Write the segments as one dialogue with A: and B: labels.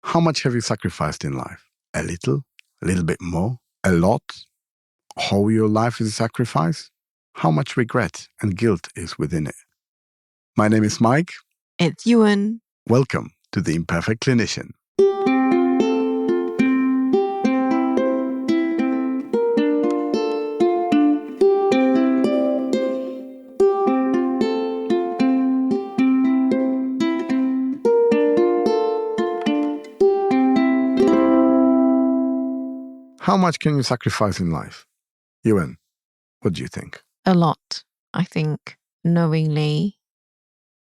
A: How much have you sacrificed in life? A little bit more, a lot? How your life is a sacrifice? How much regret and guilt is within it? My name is Mike.
B: It's Yuen.
A: Welcome to the Imperfect Clinician. How much can you sacrifice in life? Yuen, what do you think?
B: A lot, I think, knowingly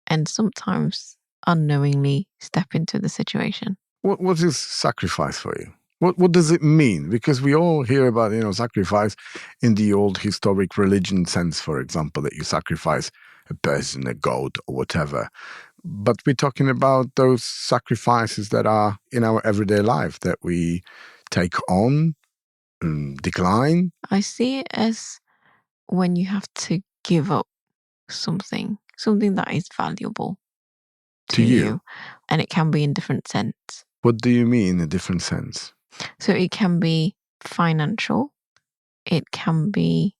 B: and sometimes unknowingly step into the situation.
A: What is sacrifice for you? What does it mean? Because we all hear about, sacrifice in the old historic religion sense, for example, that you sacrifice a person, a goat, or whatever. But we're talking about those sacrifices that are in our everyday life that we take on, decline.
B: I see it as when you have to give up something that is valuable to you. And it can be in different sense.
A: What do you mean in a different sense?
B: So it can be financial. It can be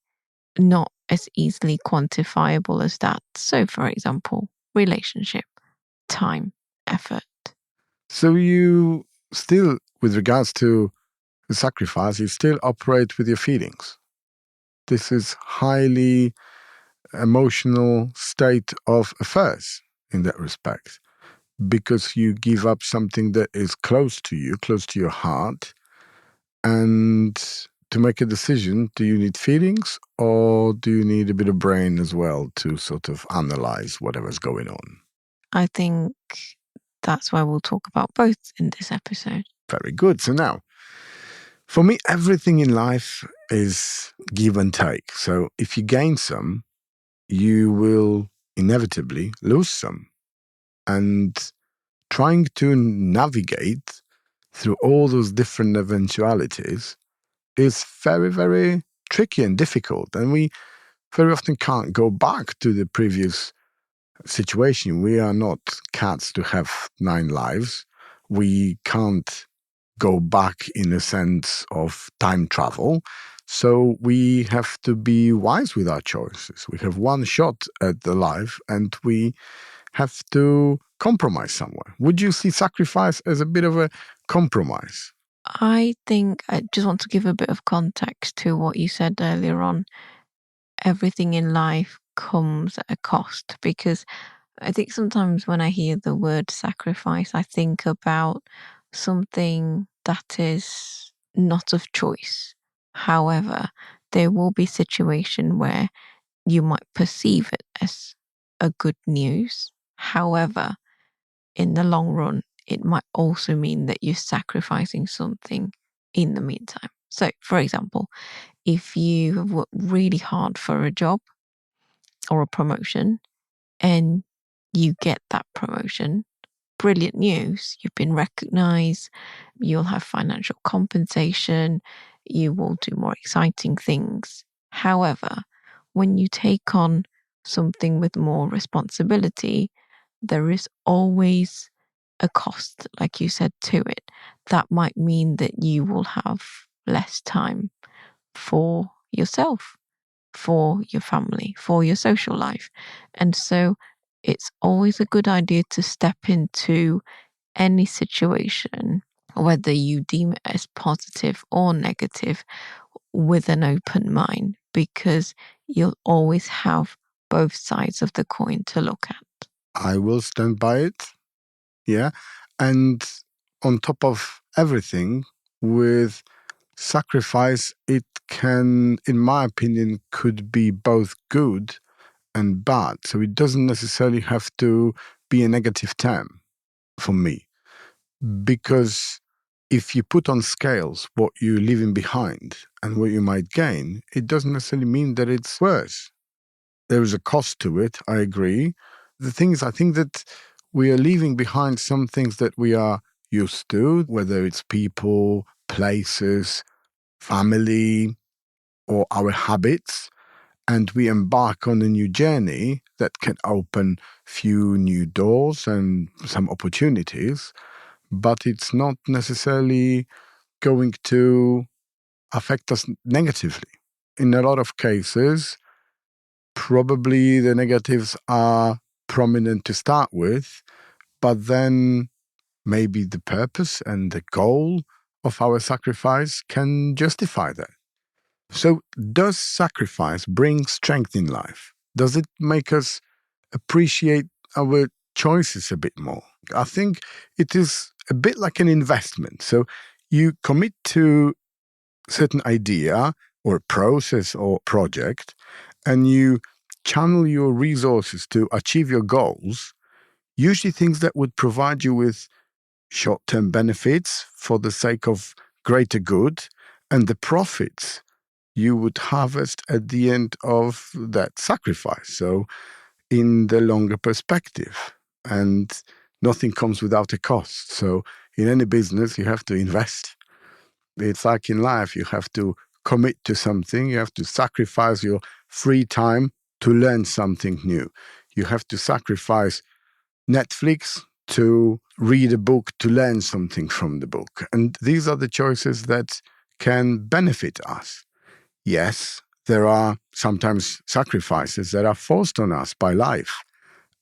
B: not as easily quantifiable as that. So, for example, relationship, time, effort.
A: So you still, with regards to the sacrifice, you still operate with your feelings. This is highly emotional state of affairs in that respect, because you give up something that is close to you, close to your heart. And to make a decision, do you need feelings or do you need a bit of brain as well to sort of analyze whatever's going on?
B: I think that's why we'll talk about both in this episode.
A: Very good. So now, for me, everything in life is give and take. So if you gain some, you will inevitably lose some. And trying to navigate through all those different eventualities is very, very tricky and difficult. And we very often can't go back to the previous situation. We are not cats to have 9 lives. We can't go back in a sense of time travel. So we have to be wise with our choices. We have one shot at the life and we have to compromise somewhere. Would you see sacrifice as a bit of a compromise?
B: I think I just want to give a bit of context to what you said earlier on. Everything in life comes at a cost, because I think sometimes when I hear the word sacrifice, I think about something that is not of choice. However, there will be a situation where you might perceive it as a good news. However, in the long run, it might also mean that you're sacrificing something in the meantime. So, for example, if you have worked really hard for a job or a promotion and you get that promotion, brilliant news. You've been recognized. You'll have financial compensation. You will do more exciting things. However, when you take on something with more responsibility, there is always a cost, like you said, to it. That might mean that you will have less time for yourself, for your family, for your social life. And so it's always a good idea to step into any situation, whether you deem it as positive or negative, with an open mind, because you'll always have both sides of the coin to look at.
A: I will stand by it. Yeah. And on top of everything, with sacrifice, it can, in my opinion, could be both good and bad. So it doesn't necessarily have to be a negative term for me. Because if you put on scales what you're leaving behind and what you might gain, it doesn't necessarily mean that it's worse. There is a cost to it, I agree. The thing is, I think that we are leaving behind some things that we are used to, whether it's people, places, family, or our habits, and we embark on a new journey that can open few new doors and some opportunities. but it's not necessarily going to affect us negatively. In a lot of cases, probably the negatives are prominent to start with, but then maybe the purpose and the goal of our sacrifice can justify that. So, does sacrifice bring strength in life? Does it make us appreciate our choices a bit more? I think it is a bit like an investment. So, you commit to certain idea or process or project, and you channel your resources to achieve your goals, usually things that would provide you with short-term benefits for the sake of greater good, and the profits you would harvest at the end of that sacrifice. So in the longer perspective, and nothing comes without a cost. So in any business, you have to invest. It's like in life, you have to commit to something, you have to sacrifice your free time to learn something new. You have to sacrifice Netflix to read a book, to learn something from the book. And these are the choices that can benefit us. Yes, there are sometimes sacrifices that are forced on us by life,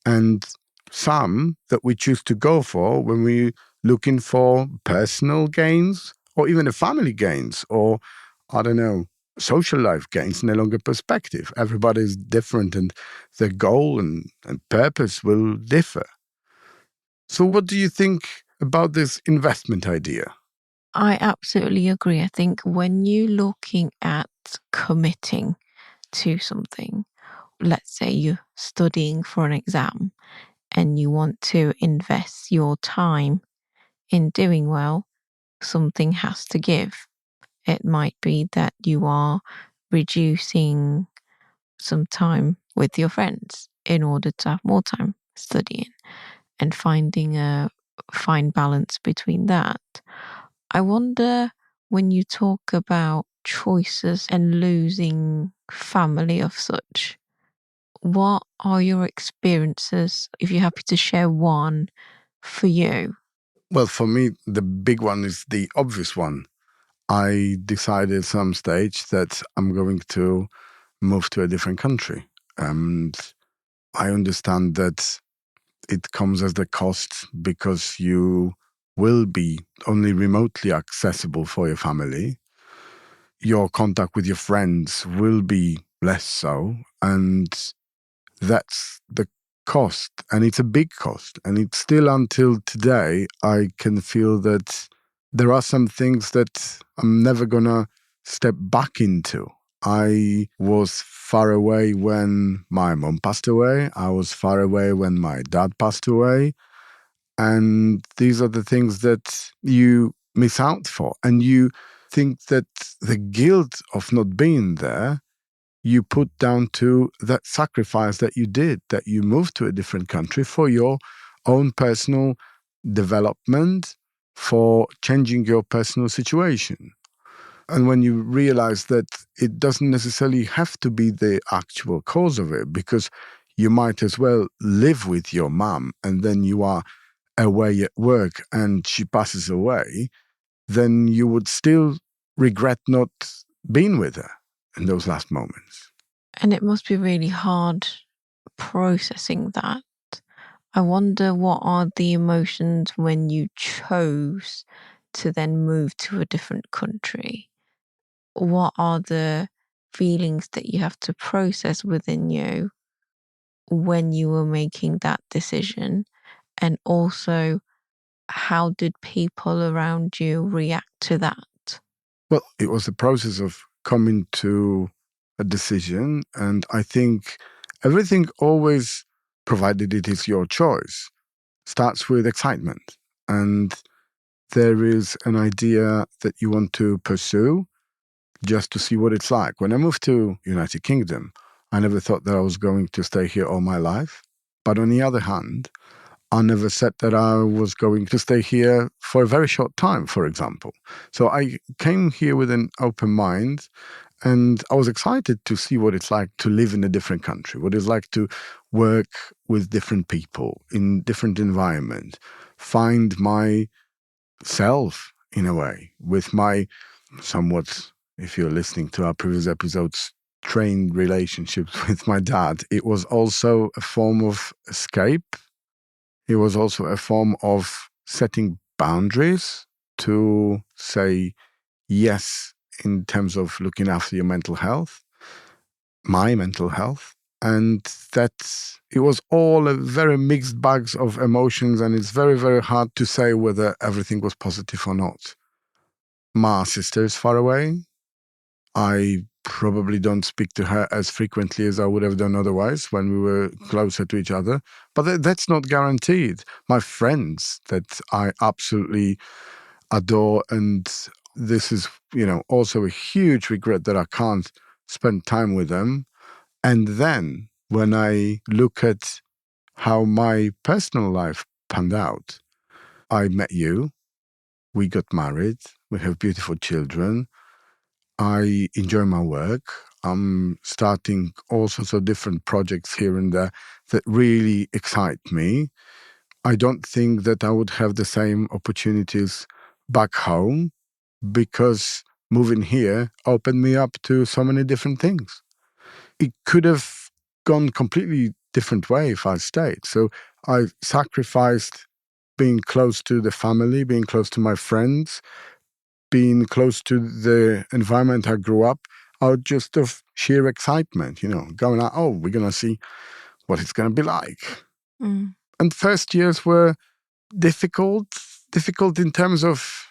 A: and some that we choose to go for when we're looking for personal gains or even a family gains or, I don't know, social life gains in a longer perspective. Everybody is different and their goal and purpose will differ. So, what do you think about this investment idea?
B: I absolutely agree. I think when you're looking at committing to something, let's say you're studying for an exam and you want to invest your time in doing well, something has to give. It might be that you are reducing some time with your friends in order to have more time studying and finding a fine balance between that. I wonder, when you talk about choices and losing family of such, what are your experiences, if you're happy to share one, for you?
A: Well, for me, the big one is the obvious one. I decided at some stage that I'm going to move to a different country. And I understand that it comes as the cost because you will be only remotely accessible for your family. Your contact with your friends will be less so. And that's the cost. And it's a big cost. And it's still until today, I can feel that there are some things that I'm never going to step back into. I was far away when my mom passed away. I was far away when my dad passed away. And these are the things that you miss out for. And you think that the guilt of not being there, you put down to that sacrifice that you did, that you moved to a different country for your own personal development, for changing your personal situation. And when you realize that it doesn't necessarily have to be the actual cause of it, because you might as well live with your mom and then you are away at work and she passes away, then you would still regret not being with her in those last moments.
B: And it must be really hard processing that. I wonder, what are the emotions when you chose to then move to a different country? What are the feelings that you have to process within you when you were making that decision? And also, how did people around you react to that?
A: Well, it was a process of coming to a decision. And I think everything always, provided it is your choice, starts with excitement. And there is an idea that you want to pursue just to see what it's like. When I moved to United Kingdom, I never thought that I was going to stay here all my life. But on the other hand, I never said that I was going to stay here for a very short time, for example. So I came here with an open mind, and I was excited to see what it's like to live in a different country, what it's like to work with different people in different environments, find my self in a way, with my somewhat, if you're listening to our previous episodes, strained relationships with my dad. It was also a form of escape. It was also a form of setting boundaries to say yes in terms of looking after your mental health, my mental health. And that it was all a very mixed bags of emotions, and it's very, very hard to say whether everything was positive or not. My sister is far away. I probably don't speak to her as frequently as I would have done otherwise when we were closer to each other. But that's not guaranteed. My friends that I absolutely adore, and this is, also a huge regret that I can't spend time with them. And then when I look at how my personal life panned out, I met you, we got married, we have beautiful children. I enjoy my work. I'm starting all sorts of different projects here and there that really excite me. I don't think that I would have the same opportunities back home because moving here opened me up to so many different things. It could have gone completely different way if I stayed. So I sacrificed being close to the family, being close to my friends, being close to the environment I grew up out just of sheer excitement, going out, oh, we're going to see what it's going to be like.
B: Mm.
A: And first years were difficult in terms of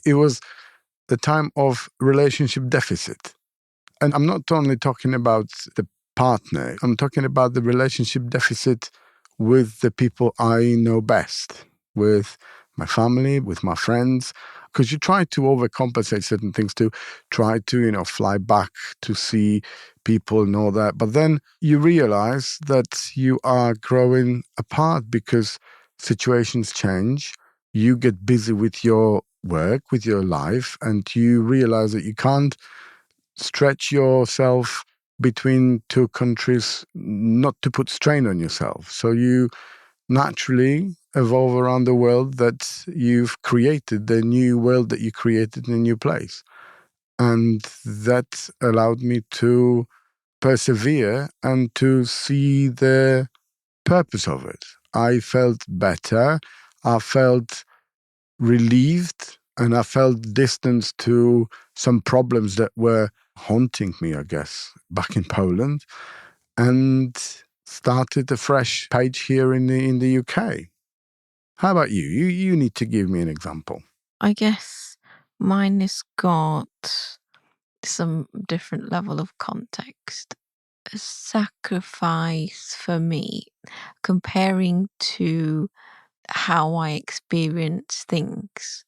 A: it was the time of relationship deficit. And I'm not only talking about the partner, I'm talking about the relationship deficit with the people I know best, with my family, with my friends, because you try to overcompensate certain things to try to, fly back to see people and all that. But then you realize that you are growing apart because situations change. You get busy with your work, with your life, and you realize that you can't stretch yourself between two countries, not to put strain on yourself. So you naturally evolve around the world that you've created, the new world that you created in a new place. And that allowed me to persevere and to see the purpose of it. I felt better. I felt relieved, and I felt distance to some problems that were haunting me, I guess, back in Poland, and started a fresh page here in the UK. How about you? You need to give me an example.
B: I guess mine has got some different level of context. A sacrifice for me, comparing to how I experience things,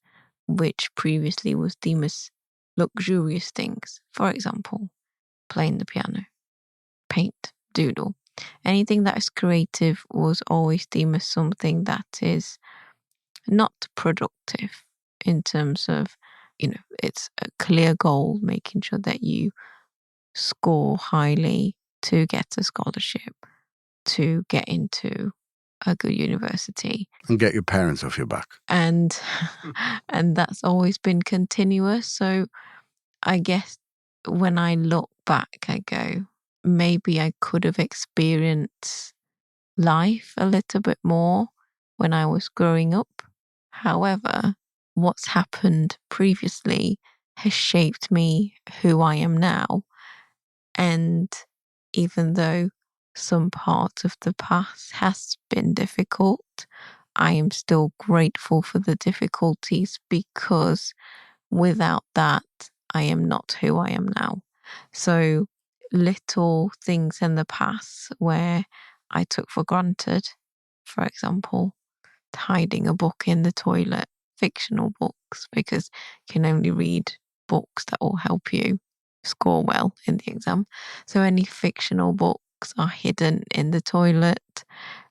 B: which previously was deemed as luxurious things. For example, playing the piano, paint, doodle. Anything that is creative was always deemed as something that is not productive in terms of, it's a clear goal, making sure that you score highly to get a scholarship, to get into a good university.
A: And get your parents off your back.
B: And and that's always been continuous. So I guess when I look back, I go, maybe I could have experienced life a little bit more when I was growing up. However, what's happened previously has shaped me who I am now. And even though some part of the past has been difficult, I am still grateful for the difficulties, because without that, I am not who I am now. So little things in the past where I took for granted, for example, hiding a book in the toilet, fictional books, because you can only read books that will help you score well in the exam. So any fictional books are hidden in the toilet,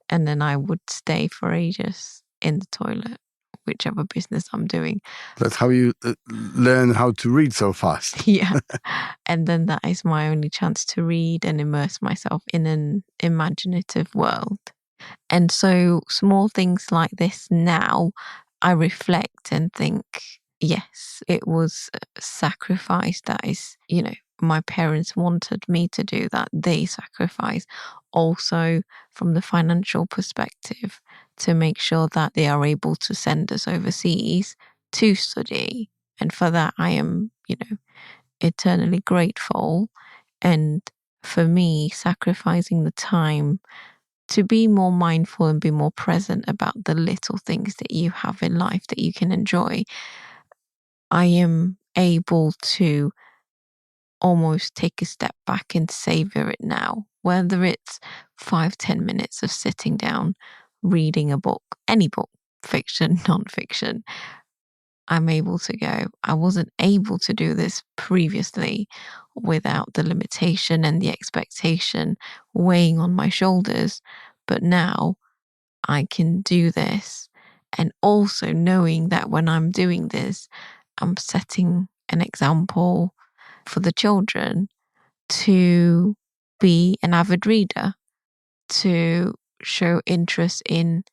B: and then I would stay for ages in the toilet, whichever business I'm doing.
A: That's how you learn how to read so fast.
B: Yeah. And then that is my only chance to read and immerse myself in an imaginative world. And so small things like this now I reflect and think, yes, it was a sacrifice that is, my parents wanted me to do that. They sacrifice also from the financial perspective to make sure that they are able to send us overseas to study. And for that, I am, eternally grateful. And for me, sacrificing the time to be more mindful and be more present about the little things that you have in life that you can enjoy, I am able to almost take a step back and savor it now, whether it's 5-10 minutes of sitting down, reading a book, any book, fiction, non-fiction. I'm able to go, I wasn't able to do this previously without the limitation and the expectation weighing on my shoulders. But now I can do this. And also knowing that when I'm doing this, I'm setting an example for the children to be an avid reader, to show interest in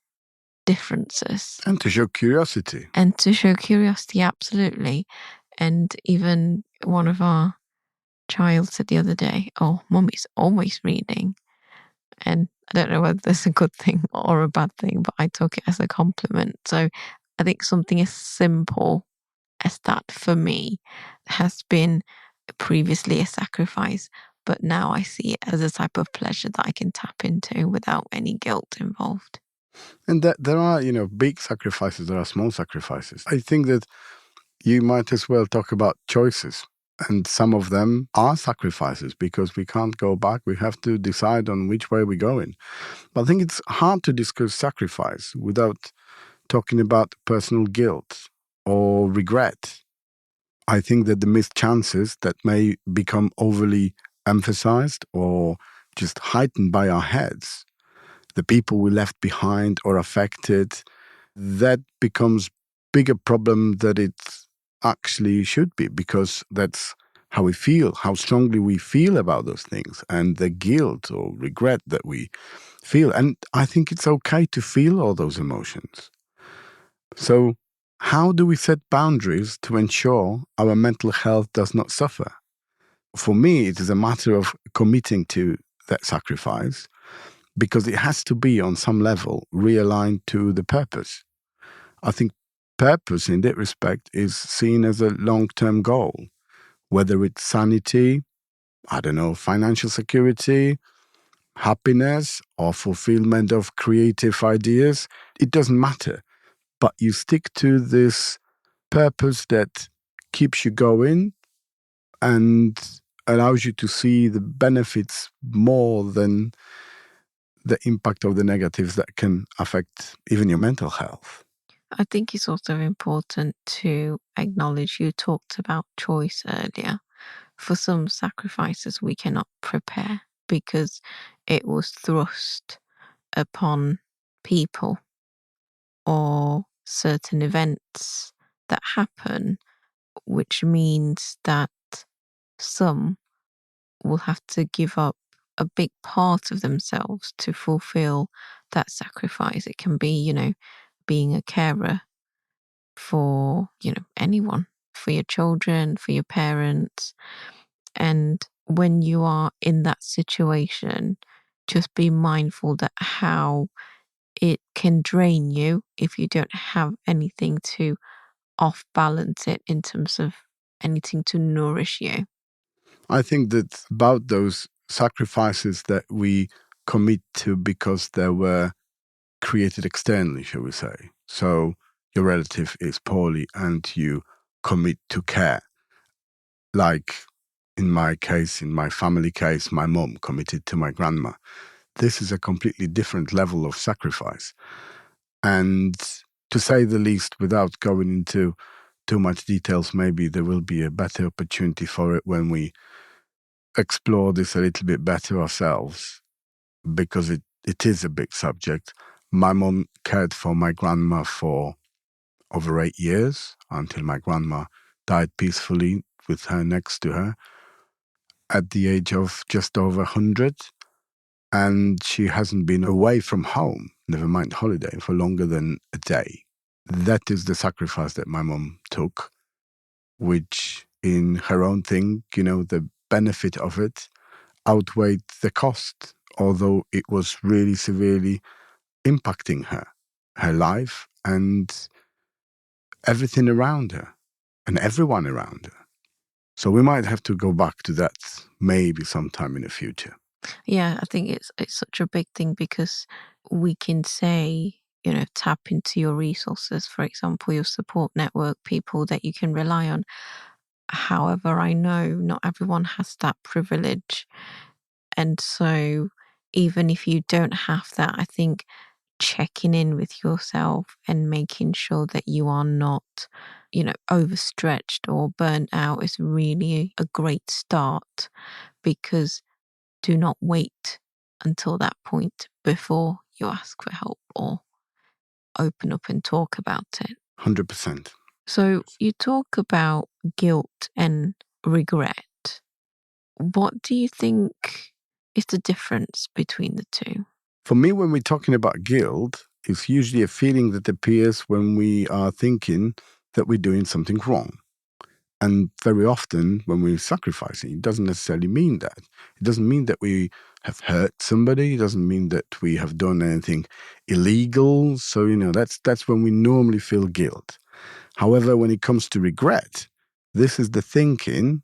B: differences.
A: And to show curiosity.
B: Absolutely. And even one of our child said the other day, "Oh, Mummy's always reading." And I don't know whether that's a good thing or a bad thing, but I took it as a compliment. So I think something as simple as that for me has been previously a sacrifice, but now I see it as a type of pleasure that I can tap into without any guilt involved.
A: And that there are, big sacrifices, there are small sacrifices. I think that you might as well talk about choices. And some of them are sacrifices because we can't go back. We have to decide on which way we're going. But I think it's hard to discuss sacrifice without talking about personal guilt or regret. I think that the missed chances that may become overly emphasized or just heightened by our heads, the people we left behind or affected, that becomes bigger problem that it actually should be, because that's how we feel, how strongly we feel about those things, and the guilt or regret that we feel. And I think it's okay to feel all those emotions. So how do we set boundaries to ensure our mental health does not suffer? For me, it is a matter of committing to that sacrifice, because it has to be on some level realigned to the purpose. I think purpose in that respect is seen as a long-term goal, whether it's sanity, financial security, happiness, or fulfillment of creative ideas. It doesn't matter, but you stick to this purpose that keeps you going and allows you to see the benefits more than the impact of the negatives that can affect even your mental health.
B: I think it's also important to acknowledge you talked about choice earlier. For some sacrifices, we cannot prepare because it was thrust upon people or certain events that happen, which means that some will have to give up a big part of themselves to fulfill that sacrifice. It can be, being a carer for, anyone, for your children, for your parents. And when you are in that situation, just be mindful that how it can drain you if you don't have anything to off balance it in terms of anything to nourish you.
A: I think that about those sacrifices that we commit to because they were created externally, shall we say. So your relative is poorly and you commit to care. Like in my case, in my family case, my mom committed to my grandma. This is a completely different level of sacrifice. And to say the least, without going into too much details, maybe there will be a better opportunity for it when we explore this a little bit better ourselves, because it is a big subject. My mom cared for my grandma for over 8 years until my grandma died peacefully with her next to her at the age of just over 100. And she hasn't been away from home, never mind holiday, for longer than a day. that is the sacrifice that my mum took, which in her own thing, the benefit of it outweighed the cost, although it was really severely impacting her life, and everything around her and everyone around her. So we might have to go back to that maybe sometime in the future.
B: Yeah, I think it's such a big thing because we can say, tap into your resources, for example, your support network, people that you can rely on. However, I know not everyone has that privilege. And so even if you don't have that, I think checking in with yourself and making sure that you are not, overstretched or burnt out is really a great start, because do not wait until that point before you ask for help or open up and talk about it.
A: 100%.
B: So you talk about guilt and regret. What do you think is the difference between the two?
A: For me, when we're talking about guilt, it's usually a feeling that appears when we are thinking that we're doing something wrong. And very often when we're sacrificing, it doesn't necessarily mean that. It doesn't mean that we have hurt somebody. It doesn't mean that we have done anything illegal. So, that's when we normally feel guilt. However, when it comes to regret, this is the thinking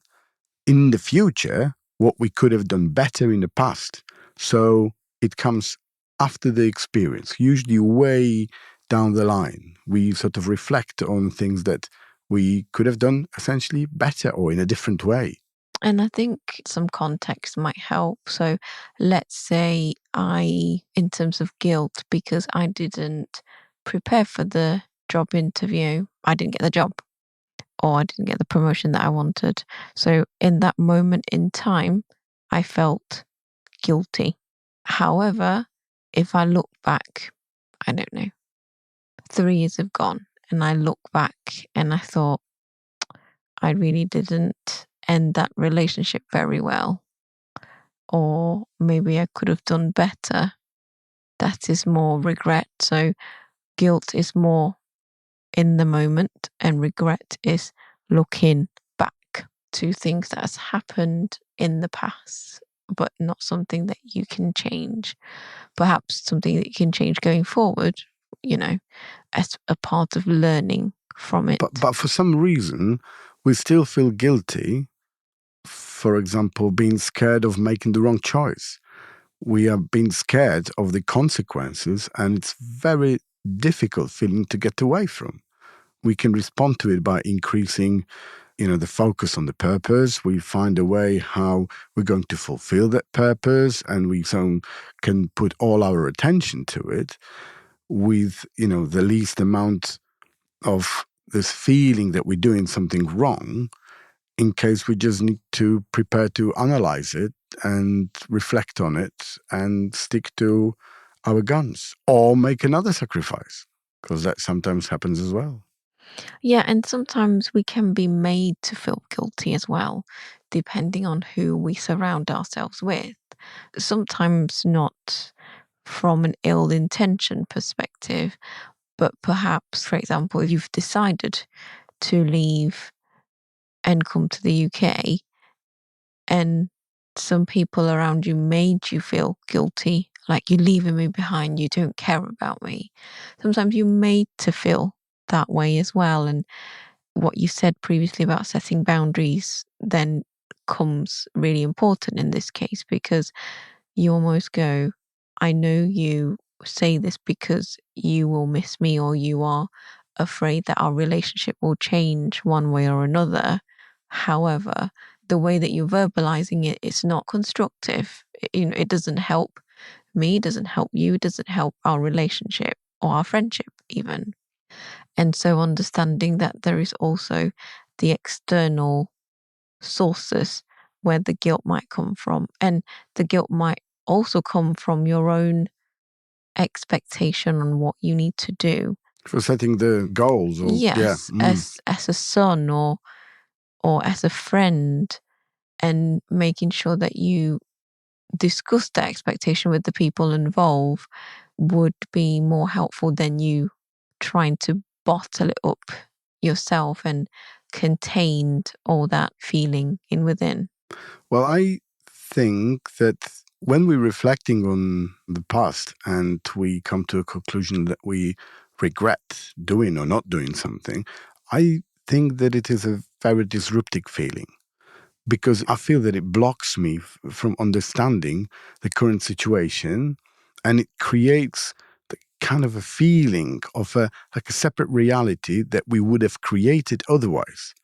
A: in the future, what we could have done better in the past. So it comes after the experience, usually way down the line. We sort of reflect on things that we could have done essentially better or in a different way.
B: And I think some context might help. So let's say in terms of guilt, because I didn't prepare for the job interview, I didn't get the job, or I didn't get the promotion that I wanted. So in that moment in time, I felt guilty. However, if I look back, I don't know, 3 years have gone, and I look back and I thought, I really didn't end that relationship very well, or maybe I could have done better. That is more regret. So guilt is more in the moment, and regret is looking back to things that has happened in the past, but not something that you can change. Perhaps something that you can change going forward, as a part of learning from it.
A: But for some reason, we still feel guilty. For example, being scared of making the wrong choice. We are being scared of the consequences, and it's very difficult feeling to get away from. We can respond to it by increasing, the focus on the purpose. We find a way how we're going to fulfill that purpose, and we can put all our attention to it with, the least amount of this feeling that we're doing something wrong, in case we just need to prepare to analyze it and reflect on it and stick to our guns or make another sacrifice, because that sometimes happens as well.
B: Yeah, and sometimes we can be made to feel guilty as well, depending on who we surround ourselves with. Sometimes not from an ill intention perspective, but perhaps, for example, if you've decided to leave and come to the UK, and some people around you made you feel guilty, like you're leaving me behind, you don't care about me. Sometimes you're made to feel that way as well. And what you said previously about setting boundaries then comes really important in this case, because you almost go, I know you say this because you will miss me, or you are afraid that our relationship will change one way or another. However, the way that you're verbalizing it, it's not constructive. It doesn't help me, it doesn't help you, it doesn't help our relationship or our friendship even. And so understanding that there is also the external sources where the guilt might come from, and the guilt might also come from your own expectation on what you need to do.
A: For setting the goals, or
B: Yes, as a son or as a friend, and making sure that you discuss that expectation with the people involved would be more helpful than you trying to bottle it up yourself and contained all that feeling in within?
A: Well, I think that when we're reflecting on the past and we come to a conclusion that we regret doing or not doing something, I think that it is a very disruptive feeling, because I feel that it blocks me from understanding the current situation, and it creates the kind of a feeling of like a separate reality that we would have created otherwise.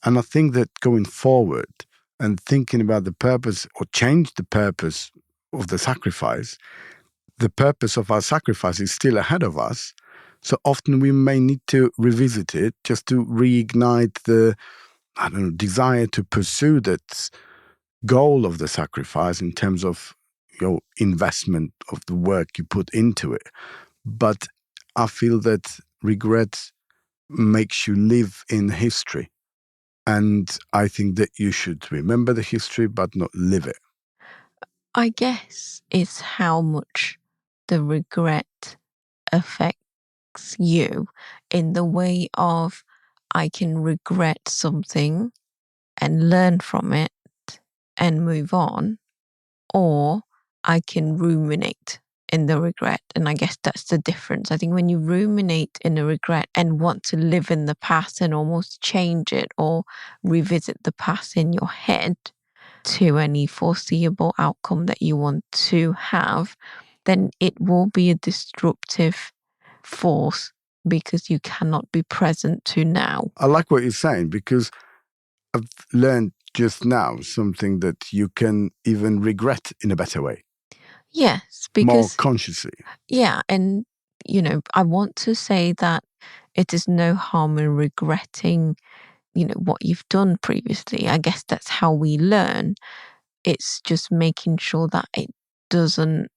A: And I think that going forward and thinking about the purpose or change the purpose of the purpose of our sacrifice is still ahead of us. So often we may need to revisit it just to reignite the, I don't know, desire to pursue that goal of the sacrifice in terms of your investment of the work you put into it. But I feel that regret makes you live in history. And I think that you should remember the history, but not live it.
B: I guess it's how much the regret affects you in the way of I can regret something and learn from it and move on, or I can ruminate in the regret. And I guess that's the difference. I think when you ruminate in the regret and want to live in the past and almost change it or revisit the past in your head to any foreseeable outcome that you want to have, then it will be a disruptive force because you cannot be present to now.
A: I like what you're saying, because I've learned just now something that you can even regret in a better way,
B: Yes,
A: more
B: because,
A: consciously.
B: yeah, and, I want to say that it is no harm in regretting, what you've done previously. I guess that's how we learn. It's just making sure that it doesn't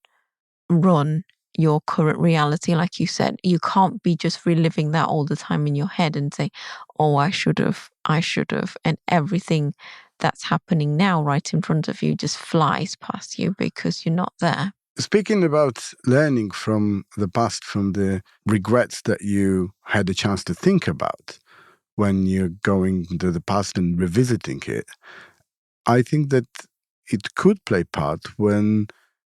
B: run your current reality. Like you said, you can't be just reliving that all the time in your head and say, oh, I should have, and everything that's happening now right in front of you just flies past you because you're not there.
A: Speaking about learning from the past, from the regrets that you had a chance to think about when you're going to the past and revisiting it, I think that it could play part when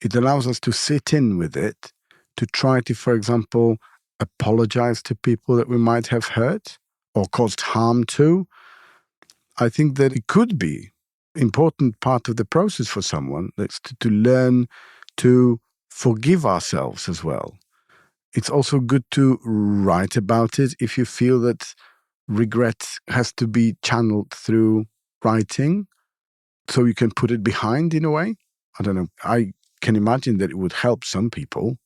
A: it allows us to sit in with it, to try to, for example, apologize to people that we might have hurt or caused harm to. I think that it could be important part of the process for someone. That's to learn to forgive ourselves as well. It's also good to write about it if you feel that regret has to be channeled through writing, so you can put it behind in a way. I don't know. I can imagine that it would help some people.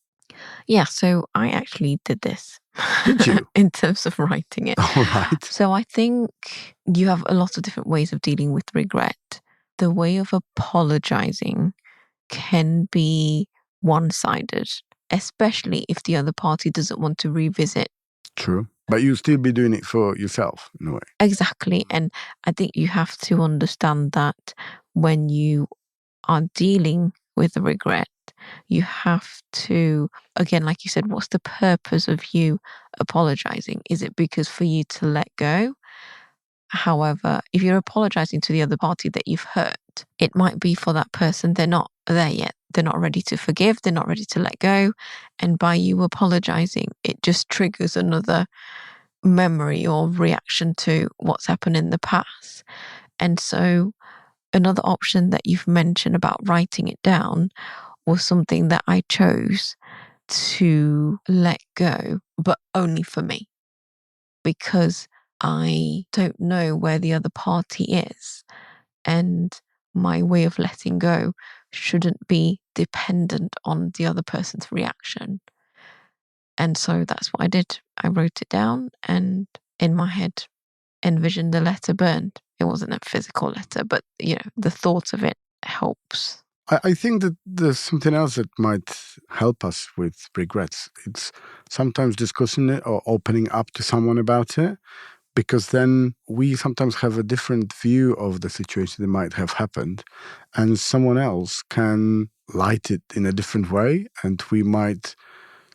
B: Yeah, so I actually did this.
A: Did you?
B: In terms of writing it.
A: All right.
B: So I think you have a lot of different ways of dealing with regret. The way of apologizing can be one-sided, especially if the other party doesn't want to revisit.
A: True. But you still be doing it for yourself in a way.
B: Exactly. And I think you have to understand that when you are dealing with regret, you have to, again, like you said, what's the purpose of you apologizing? Is it because for you to let go? However, if you're apologizing to the other party that you've hurt, it might be for that person. They're not there yet. They're not ready to forgive. They're not ready to let go. And by you apologizing, it just triggers another memory or reaction to what's happened in the past. And so another option that you've mentioned about writing it down was something that I chose to let go, but only for me, because I don't know where the other party is. And my way of letting go shouldn't be dependent on the other person's reaction. And so that's what I did. I wrote it down and in my head envisioned the letter burned. It wasn't a physical letter, but the thought of it helps.
A: I think that there's something else that might help us with regrets. It's sometimes discussing it or opening up to someone about it, because then we sometimes have a different view of the situation that might have happened, and someone else can light it in a different way, and we might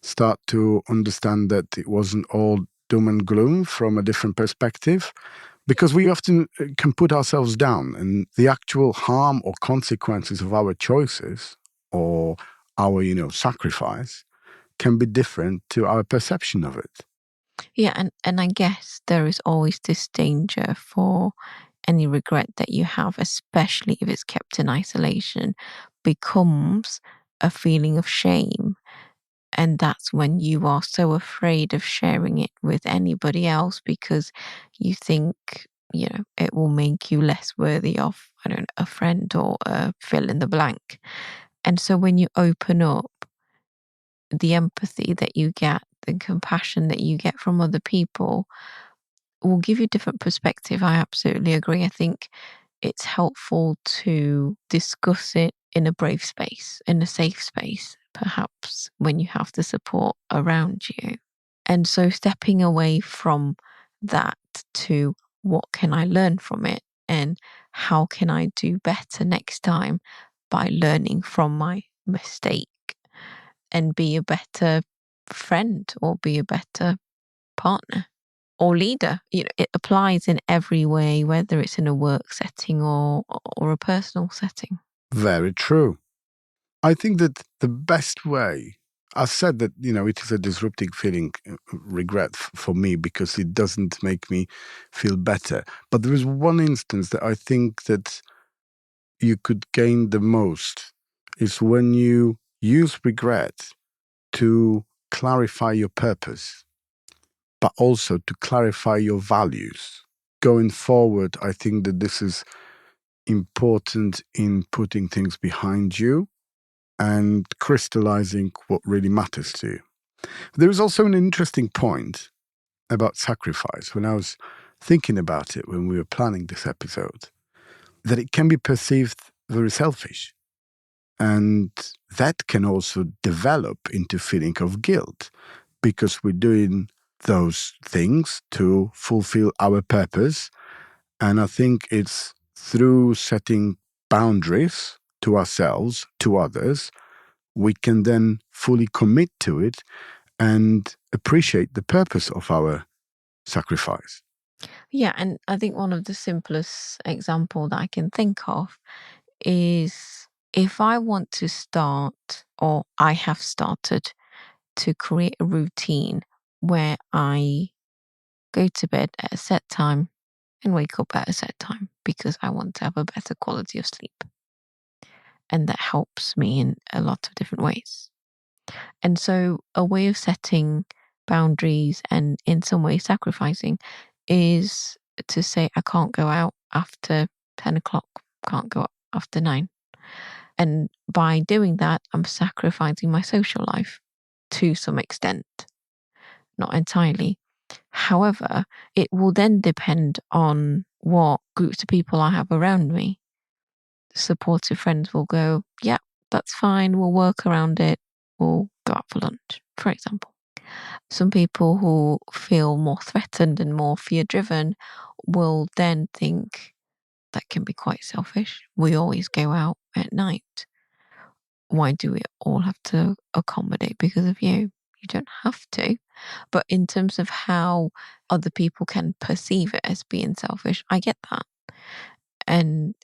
A: start to understand that it wasn't all doom and gloom from a different perspective, because we often can put ourselves down, and the actual harm or consequences of our choices or our, sacrifice can be different to our perception of it.
B: Yeah, and I guess there is always this danger for any regret that you have, especially if it's kept in isolation, becomes a feeling of shame. And that's when you are so afraid of sharing it with anybody else because you think, it will make you less worthy of, I don't know, a friend or a fill in the blank. And so when you open up, the empathy that you get, the compassion that you get from other people will give you different perspective. I absolutely agree. I think it's helpful to discuss it in a brave space, in a safe space, perhaps when you have the support around you. And so stepping away from that to what can I learn from it and how can I do better next time by learning from my mistake and be a better friend or be a better partner or leader. It applies in every way, whether it's in a work setting or a personal setting.
A: Very true. I think that the best way, I said that, it is a disrupting feeling, regret for me, because it doesn't make me feel better. But there is one instance that I think that you could gain the most is when you use regret to clarify your purpose, but also to clarify your values. Going forward, I think that this is important in putting things behind you and crystallizing what really matters to you. There is also an interesting point about sacrifice when I was thinking about it when we were planning this episode, that it can be perceived very selfish. And that can also develop into feeling of guilt because we're doing those things to fulfill our purpose. And I think it's through setting boundaries to ourselves, to others, we can then fully commit to it and appreciate the purpose of our sacrifice.
B: Yeah, and I think one of the simplest example that I can think of is if I want to start, or I have started to create a routine where I go to bed at a set time and wake up at a set time because I want to have a better quality of sleep. And that helps me in a lot of different ways. And so, a way of setting boundaries and in some way sacrificing is to say, I can't go out after 10 o'clock, can't go out after 9. And by doing that, I'm sacrificing my social life to some extent, not entirely. However, it will then depend on what groups of people I have around me. Supportive friends will go, yeah, that's fine. We'll work around it. We'll go out for lunch, for example. Some people who feel more threatened and more fear driven will then think that can be quite selfish. We always go out at night. Why do we all have to accommodate because of you? You don't have to. But in terms of how other people can perceive it as being selfish, I get that. And,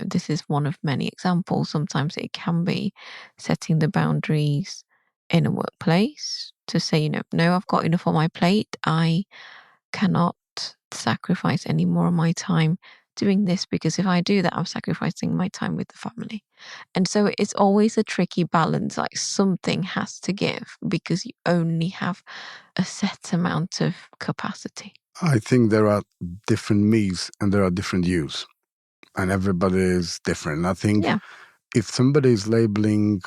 B: this is one of many examples. Sometimes it can be setting the boundaries in a workplace to say, no, I've got enough on my plate. I cannot sacrifice any more of my time doing this because if I do that, I'm sacrificing my time with the family. And so it's always a tricky balance. Like something has to give because you only have a set amount of capacity.
A: I think there are different me's and there are different you's, and everybody is different. I think
B: Yeah.
A: if somebody is labeling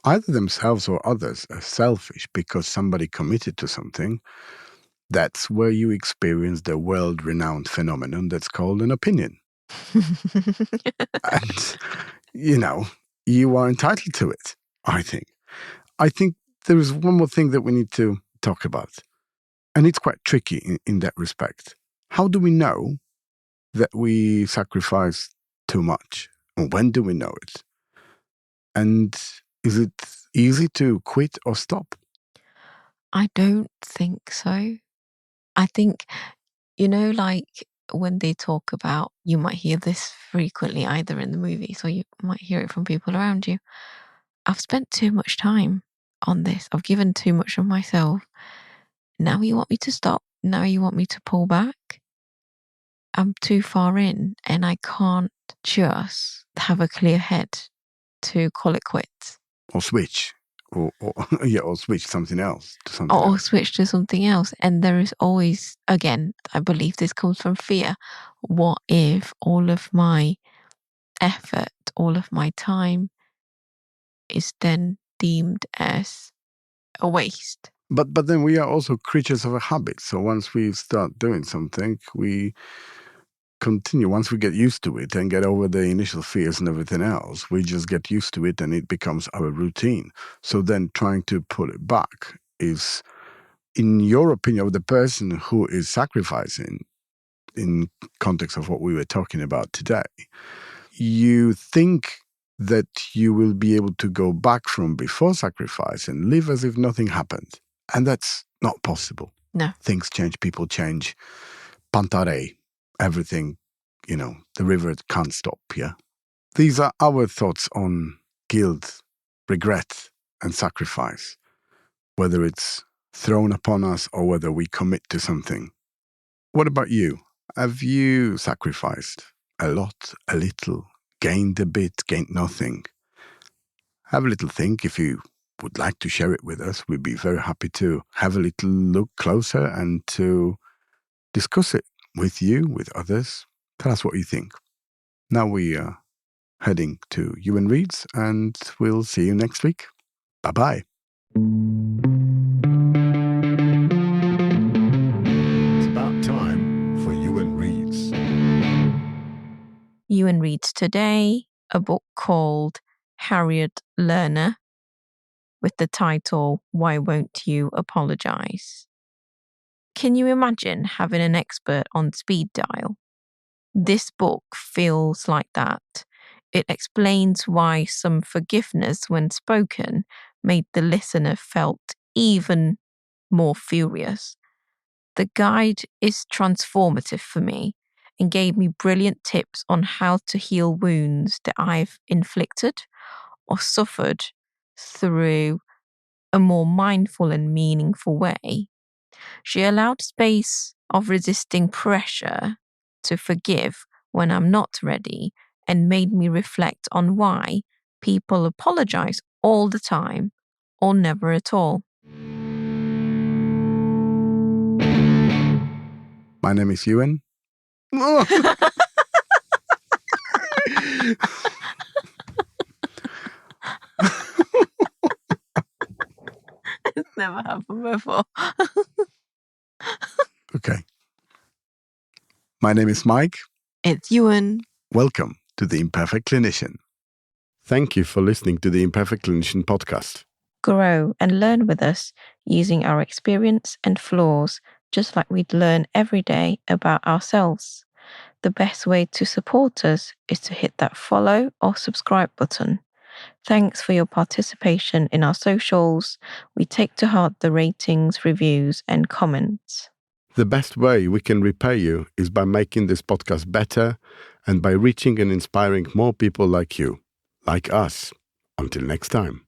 A: either themselves or others as selfish because somebody committed to something, that's where you experience the world-renowned phenomenon that's called an opinion. And, you are entitled to it, I think. I think there is one more thing that we need to talk about, and it's quite tricky in that respect. How do we know that we sacrifice too much? Or when do we know it? And is it easy to quit or stop?
B: I don't think so. I think, like when they talk about, you might hear this frequently either in the movies or you might hear it from people around you. I've spent too much time on this. I've given too much of myself. Now you want me to stop. Now you want me to pull back. I'm too far in and I can't just have a clear head to call it quits.
A: Or switch. Or switch something else to something
B: Or
A: else.
B: switch to something else. And there is always, again, I believe this comes from fear. What if all of my effort, all of my time is then deemed as a waste?
A: But then we are also creatures of a habit. So once we start doing something, we continue. Once we get used to it and get over the initial fears and everything else, we just get used to it and it becomes our routine. So then trying to pull it back is, in your opinion, of the person who is sacrificing, in context of what we were talking about today, you think that you will be able to go back from before sacrifice and live as if nothing happened. And that's not possible.
B: No.
A: Things change, people change. Pantare, everything, the river can't stop, yeah? These are our thoughts on guilt, regret, and sacrifice, whether it's thrown upon us or whether we commit to something. What about you? Have you sacrificed a lot, a little, gained a bit, gained nothing? Have a little think. If you would like to share it with us, we'd be very happy to have a little look closer and to discuss it with you, with others. Tell us what you think. Now we are heading to Yuen Reads, and we'll see you next week. Bye-bye. It's about time for Yuen Reads.
B: Yuen reads today a book called Harriet Lerner with the title, Why Won't You Apologize? Can you imagine having an expert on speed dial? This book feels like that. It explains why some forgiveness when spoken made the listener felt even more furious. The guide is transformative for me and gave me brilliant tips on how to heal wounds that I've inflicted or suffered through a more mindful and meaningful way. She allowed space of resisting pressure to forgive when I'm not ready and made me reflect on why people apologize all the time or never at all.
A: My name is Yuen.
B: It's never happened before.
A: Okay. My name is Mike.
B: It's Yuen.
A: Welcome to the Imperfect Clinician. Thank you for listening to the Imperfect Clinician podcast.
B: Grow and learn with us using our experience and flaws, just like we'd learn every day about ourselves. The best way to support us is to hit that follow or subscribe button. Thanks for your participation in our socials. We take to heart the ratings, reviews, and comments.
A: The best way we can repay you is by making this podcast better and by reaching and inspiring more people like you, like us. Until next time.